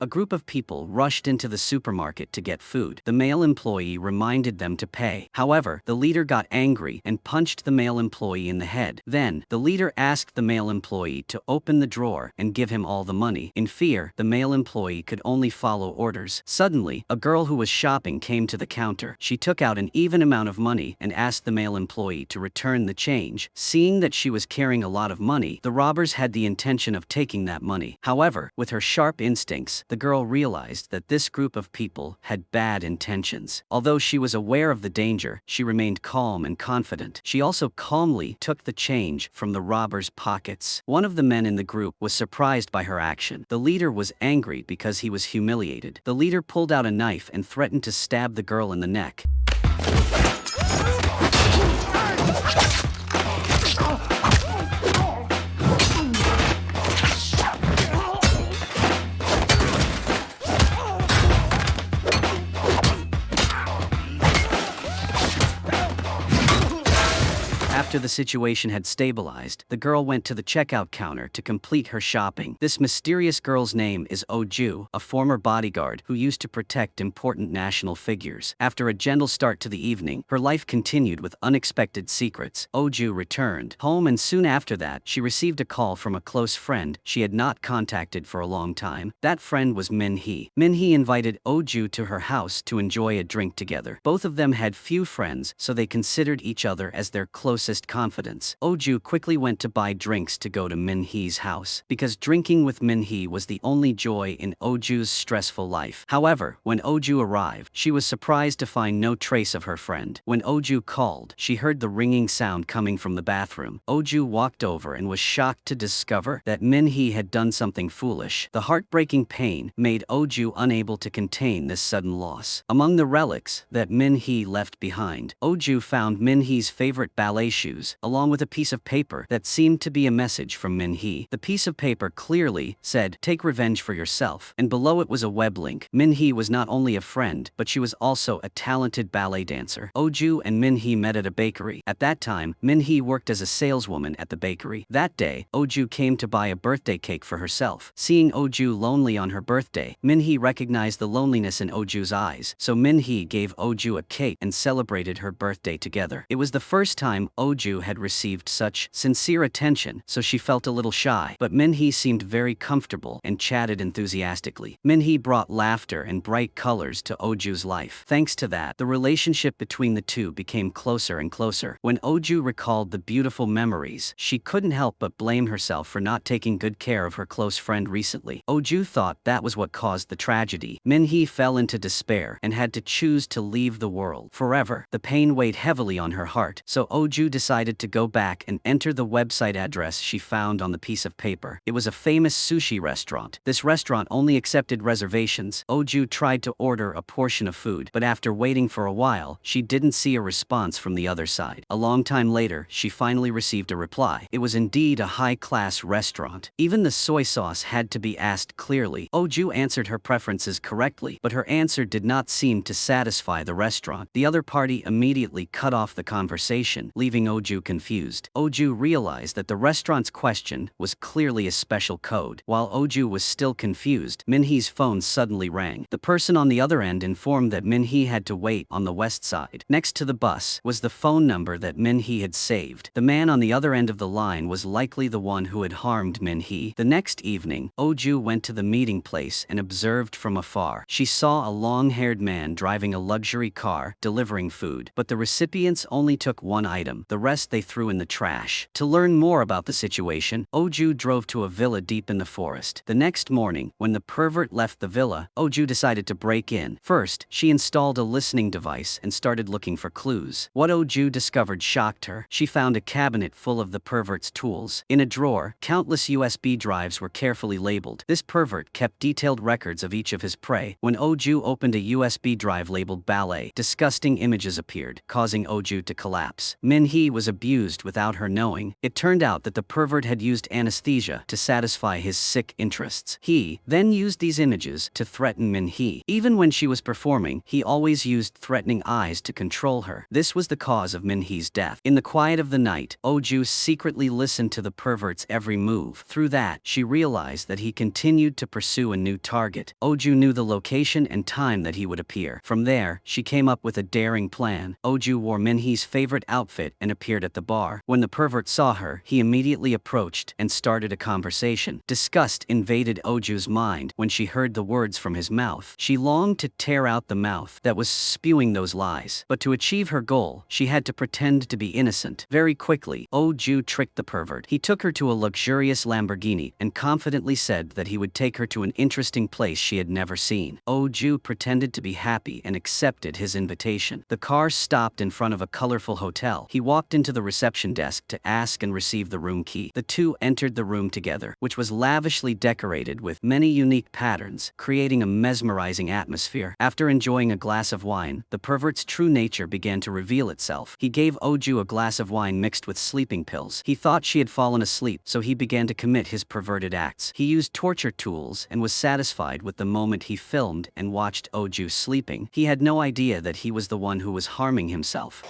A group of people rushed into the supermarket to get food. The male employee reminded them to pay. However, the leader got angry and punched the male employee in the head. Then, the leader asked the male employee to open the drawer and give him all the money. In fear, the male employee could only follow orders. Suddenly, a girl who was shopping came to the counter. She took out an even amount of money and asked the male employee to return the change. Seeing that she was carrying a lot of money, the robbers had the intention of taking that money. However, with her sharp instincts, the girl realized that this group of people had bad intentions. Although she was aware of the danger, she remained calm and confident. She also calmly took the change from the robbers' pockets. One of the men in the group was surprised by her action. The leader was angry because he was humiliated. The leader pulled out a knife and threatened to stab the girl in the neck. After the situation had stabilized, the girl went to the checkout counter to complete her shopping. This mysterious girl's name is Oju, a former bodyguard who used to protect important national figures. After a gentle start to the evening, her life continued with unexpected secrets. Oju returned home, and soon after that, she received a call from a close friend she had not contacted for a long time. That friend was Min-hee. Min-hee invited Oju to her house to enjoy a drink together. Both of them had few friends, so they considered each other as their closest confidence. Oju quickly went to buy drinks to go to Min-hee's house, because drinking with Min-hee was the only joy in Oju's stressful life. However, when Oju arrived, she was surprised to find no trace of her friend. When Oju called, she heard the ringing sound coming from the bathroom. Oju walked over and was shocked to discover that Min-hee had done something foolish. The heartbreaking pain made Oju unable to contain this sudden loss. Among the relics that Min-hee left behind, Oju found Min-hee's favorite ballet shoes, along with a piece of paper that seemed to be a message from Min-hee. The piece of paper clearly said, "Take revenge for yourself," and below it was a web link. Min-hee was not only a friend, but she was also a talented ballet dancer. Oju and Min-hee met at a bakery. At that time, Min-hee worked as a saleswoman at the bakery. That day, Oju came to buy a birthday cake for herself. Seeing Oju lonely on her birthday, Min-hee recognized the loneliness in Oju's eyes, so Min-hee gave Oju a cake and celebrated her birthday together. It was the first time Oju had received such sincere attention, so she felt a little shy. But Min-hee seemed very comfortable and chatted enthusiastically. Min-hee brought laughter and bright colors to Oju's life. Thanks to that, the relationship between the two became closer and closer. When Oju recalled the beautiful memories, she couldn't help but blame herself for not taking good care of her close friend recently. Oju thought that was what caused the tragedy. Min-hee fell into despair and had to choose to leave the world forever. The pain weighed heavily on her heart, so Oju decided to go back and enter the website address she found on the piece of paper. It was a famous sushi restaurant. This restaurant only accepted reservations. Oju tried to order a portion of food, but after waiting for a while, she didn't see a response from the other side. A long time later, she finally received a reply. It was indeed a high-class restaurant. Even the soy sauce had to be asked clearly. Oju answered her preferences correctly, but her answer did not seem to satisfy the restaurant. The other party immediately cut off the conversation, leaving Oju confused. Oju realized that the restaurant's question was clearly a special code. While Oju was still confused, Min-hee's phone suddenly rang. The person on the other end informed that Min-hee had to wait on the west side. Next to the bus was the phone number that Min-hee had saved. The man on the other end of the line was likely the one who had harmed Min-hee. The next evening, Oju went to the meeting place and observed from afar. She saw a long-haired man driving a luxury car, delivering food. But the recipients only took one item. The rest they threw in the trash. To learn more about the situation, Oju drove to a villa deep in the forest. The next morning, when the pervert left the villa, Oju decided to break in. First, she installed a listening device and started looking for clues. What Oju discovered shocked her. She found a cabinet full of the pervert's tools. In a drawer, countless USB drives were carefully labeled. This pervert kept detailed records of each of his prey. When Oju opened a USB drive labeled ballet, disgusting images appeared, causing Oju to collapse. Min-hee Minhee was abused without her knowing. It turned out that the pervert had used anesthesia to satisfy his sick interests. He then used these images to threaten Minhee. Even when she was performing, he always used threatening eyes to control her. This was the cause of Minhee's death. In the quiet of the night, Oh-ju secretly listened to the pervert's every move. Through that, she realized that he continued to pursue a new target. Oh-ju knew the location and time that he would appear. From there, she came up with a daring plan. Oh-ju wore Minhee's favorite outfit and appeared at the bar. When the pervert saw her, he immediately approached and started a conversation. Disgust invaded Oh-ju's mind when she heard the words from his mouth. She longed to tear out the mouth that was spewing those lies. But to achieve her goal, she had to pretend to be innocent. Very quickly, Oh-ju tricked the pervert. He took her to a luxurious Lamborghini and confidently said that he would take her to an interesting place she had never seen. Oh-ju pretended to be happy and accepted his invitation. The car stopped in front of a colorful hotel. He walked into the reception desk to ask and receive the room key. The two entered the room together, which was lavishly decorated with many unique patterns, creating a mesmerizing atmosphere. After enjoying a glass of wine, the pervert's true nature began to reveal itself. He gave Oh-ju a glass of wine mixed with sleeping pills. He thought she had fallen asleep, so he began to commit his perverted acts. He used torture tools and was satisfied with the moment he filmed and watched Oh-ju sleeping. He had no idea that he was the one who was harming himself.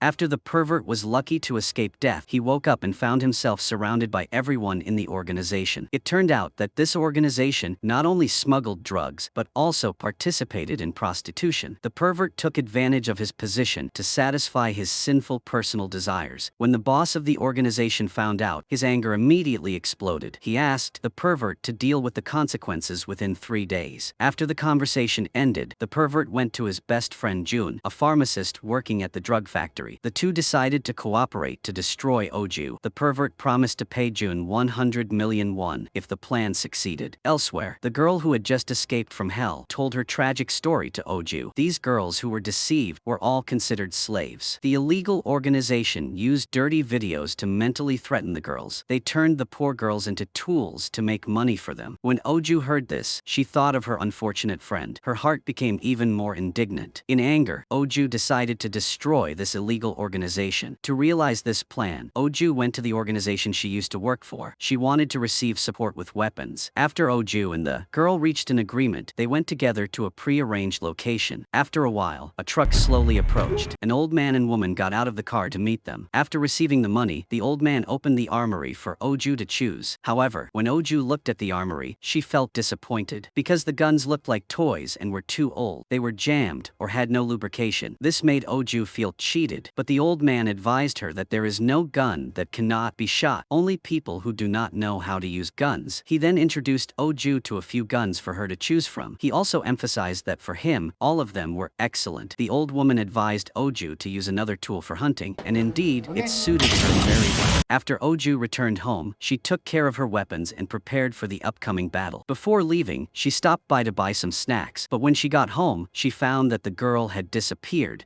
After the pervert was lucky to escape death, he woke up and found himself surrounded by everyone in the organization. It turned out that this organization not only smuggled drugs, but also participated in prostitution. The pervert took advantage of his position to satisfy his sinful personal desires. When the boss of the organization found out, his anger immediately exploded. He asked the pervert to deal with the consequences within 3 days. After the conversation ended, the pervert went to his best friend Jun, a pharmacist working at the drug factory. The two decided to cooperate to destroy Oh-ju. The pervert promised to pay Jun 100 million won if the plan succeeded. Elsewhere, the girl who had just escaped from hell told her tragic story to Oh-ju. These girls who were deceived were all considered slaves. The illegal organization used dirty videos to mentally threaten the girls. They turned the poor girls into tools to make money for them. When Oh-ju heard this, she thought of her unfortunate friend. Her heart became even more indignant. In anger, Oh-ju decided to destroy this illegal organization. To realize this plan, Oh-ju went to the organization she used to work for. She wanted to receive support with weapons. After Oh-ju and the girl reached an agreement, they went together to a pre-arranged location. After a while, a truck slowly approached. An old man and woman got out of the car to meet them. After receiving the money, the old man opened the armory for Oh-ju to choose. However, when Oh-ju looked at the armory, she felt disappointed. Because the guns looked like toys and were too old, they were jammed or had no lubrication. This made Oh-ju feel cheated, but the old man advised her that there is no gun that cannot be shot, only people who do not know how to use guns. He then introduced Oh-ju to a few guns for her to choose from. He also emphasized that for him, all of them were excellent. The old woman advised Oh-ju to use another tool for hunting, and indeed, it suited her very well. After Oh-ju returned home, she took care of her weapons and prepared for the upcoming battle. Before leaving, she stopped by to buy some snacks, but when she got home, she found that the girl had disappeared.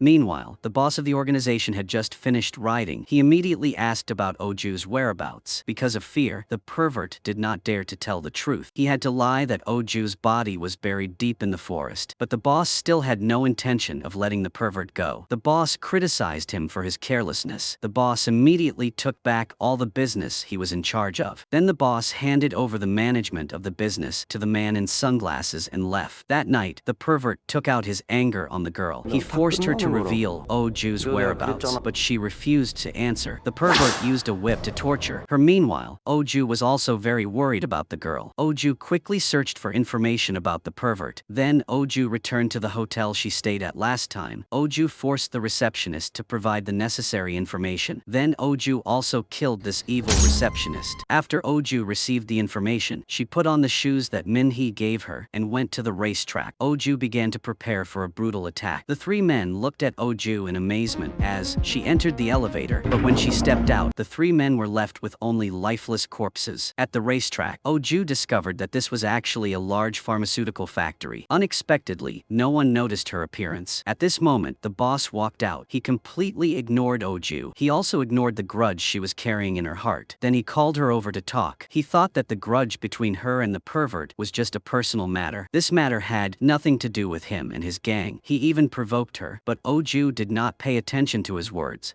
Meanwhile, the boss of the organization had just finished riding. He immediately asked about Oju's whereabouts. Because of fear, the pervert did not dare to tell the truth. He had to lie that Oju's body was buried deep in the forest. But the boss still had no intention of letting the pervert go. The boss criticized him for his carelessness. The boss immediately took back all the business he was in charge of. Then the boss handed over the management of the business to the man in sunglasses and left. That night, the pervert took out his anger on the girl. He forced her to reveal Oju's whereabouts, but she refused to answer. The pervert used a whip to torture her. Meanwhile, Oju was also very worried about the girl. Oju quickly searched for information about the pervert. Then Oju returned to the hotel she stayed at last time. Oju forced the receptionist to provide the necessary information. Then Oju also killed this evil receptionist. After Oju received the information, she put on the shoes that Min-hee gave her and went to the racetrack. Oju began to prepare for a brutal attack. The three men looked at Oju in amazement as she entered the elevator, but when she stepped out, the three men were left with only lifeless corpses. At the racetrack, Oju discovered that this was actually a large pharmaceutical factory. Unexpectedly, no one noticed her appearance. At this moment, the boss walked out. He completely ignored Oju. He also ignored the grudge she was carrying in her heart. Then he called her over to talk. He thought that the grudge between her and the pervert was just a personal matter. This matter had nothing to do with him and his gang. He even provoked her, but Oju did not pay attention to his words.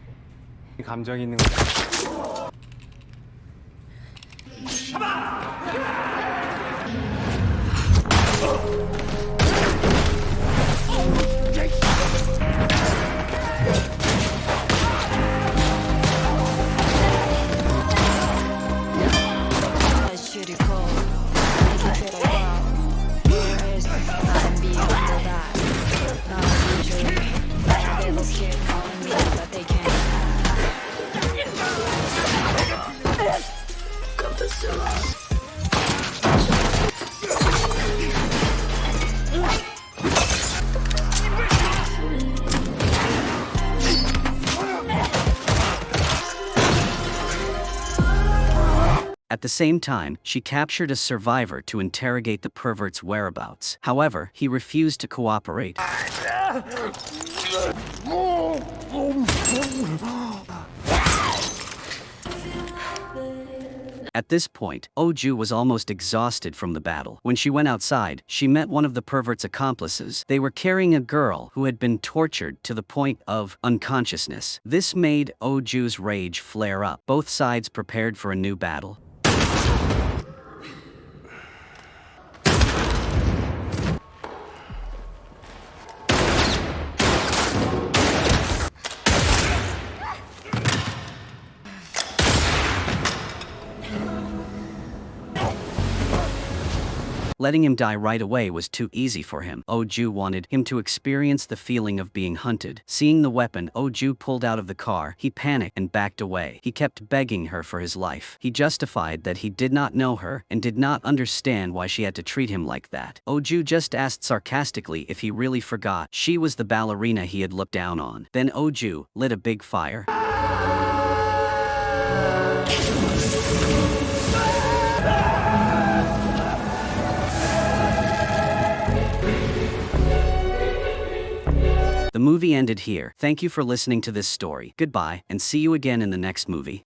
감정이 있는 거. At the same time, she captured a survivor to interrogate the pervert's whereabouts. However, he refused to cooperate. At this point, Oju was almost exhausted from the battle. When she went outside, she met one of the pervert's accomplices. They were carrying a girl who had been tortured to the point of unconsciousness. This made Oju's rage flare up. Both sides prepared for a new battle. Letting him die right away was too easy for him. Oju wanted him to experience the feeling of being hunted. Seeing the weapon Oju pulled out of the car, he panicked and backed away. He kept begging her for his life. He justified that he did not know her and did not understand why she had to treat him like that. Oju just asked sarcastically if he really forgot she was the ballerina he had looked down on. Then Oju lit a big fire. The movie ended here. Thank you for listening to this story. Goodbye, and see you again in the next movie.